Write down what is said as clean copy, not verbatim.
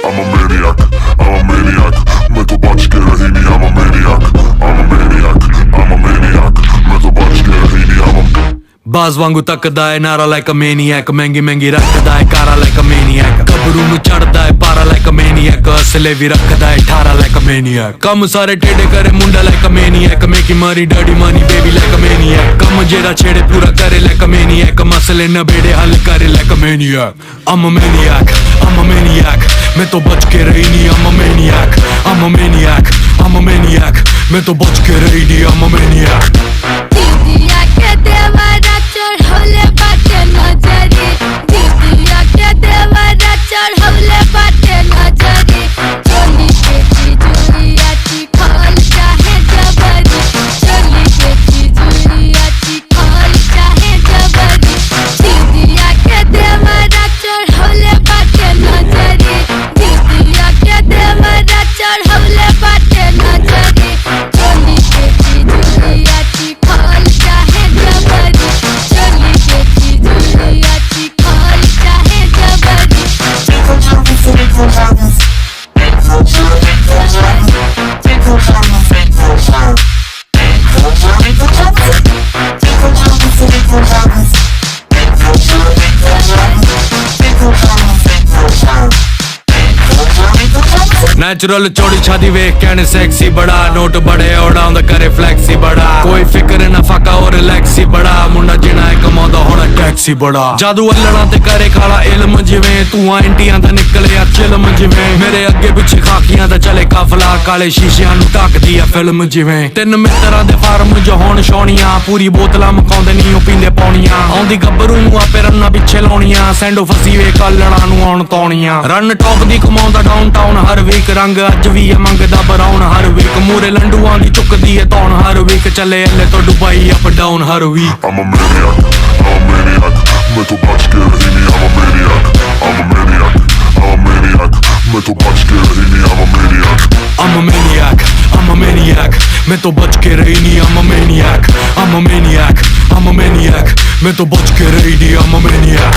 I'm a maniac, I'm a maniac. मैं तो बच के रही नहीं, I'm a maniac, I'm a maniac, I'm a maniac. मैं तो बच के रही नहीं, I'm a बाज वांगू तकदा है नारा like a maniac, महंगी महंगी रखदा है कारा like a maniac, कबरू ਨੂੰ ਚੜਦਾ ਹੈ ਪਾਰਾ like a maniac, ਅਸਲੇ ਵੀ ਰੱਖਦਾ ਹੈ 18 like a maniac, ਕੰਮ ਸਾਰੇ ਟੇਡੇ ਕਰੇ ਮੁੰਡਾ like a maniac, ਮੇਕੀ ਮਾਰੀ dirty money baby like a maniac, ਕੰਮ ਜਿਹੜਾ ਛੇੜੇ ਪੂਰਾ ਕਰੇ like a maniac, ਮਸਲੇ ਨਬੇੜੇ ਹੱਲ ਕਰੇ like a maniac. I'm a maniac, I'm a maniac. मैं तो बच के रही नहीं, I'm a maniac, I'm a maniac, I'm a maniac. मैं तो बच के रही नहीं, I'm a maniac. दीदिया के देवरा चढ़ौले बाटे नजरी, दीदिया के देवरा चढ़ौले बाटे नजरी, चोली के चिजुरिया चिखल चाहे जबरी, चोली के चिजुरिया चिखल चाहे जबरी, दीदिया के देवरा चढ़ौले बाटे नजरी, दीदिया के देवरा चढ़ौले बाटे नजरी, चोली के चिजुरिया चिखल चाहे जबरी, चोली के चिजुरिया चिखल चाहे जबरी. नेचुरल चौड़ी छादी वेख कहने सेक्सी बड़ा, नोट बड़े उड़ाउंदा करे फ्लैक्सी बड़ा, कोई फिक्र ना फाका और रिलैक्सी बड़ा, मुंडा जिना है कमाउंदा होना टैक्सी बड़ा, जादू अल्लड़ा ते करे खाला इल्म जिवें, तूं इंटियां दा निकले आ चिल्म जिवें, मेरे अगे पिछे खाकियां दा चले काफला, काले शीशियां नूं ढकदी आ फिल्म जिवें, तिन्न मित्तरां दे फार्म जो होण छौणियां, पूरी बोतलां मकाउंदे नी ओ पींदे पौणियां, आउंदी गब्बरू नूं आपे रन्ना पिछे लाउणियां, सैंडो फसी वे अल्लड़ा नूं आउण तौणियां, रन टॉप दी कमाउंदा डाउनटाउन हर वीक, रंग अज भी है मंगदा बराउन हर वीक, मूरे लंडुआं दी चुकदी है तौण हर वीक, चले अल्ले तो दुबई अप डाउन हर week. I'm a maniac, I'm a maniac. मैं तो बच के रही नहीं, I'm a maniac, I'm a maniac, I'm a maniac. मैं तो बच के रही नहीं, I'm a maniac. I'm a maniac, I'm a maniac. मैं तो बच के रही नहीं, I'm a maniac, I'm a maniac, I'm a maniac. मैं तो बच के रही नहीं, I'm a maniac.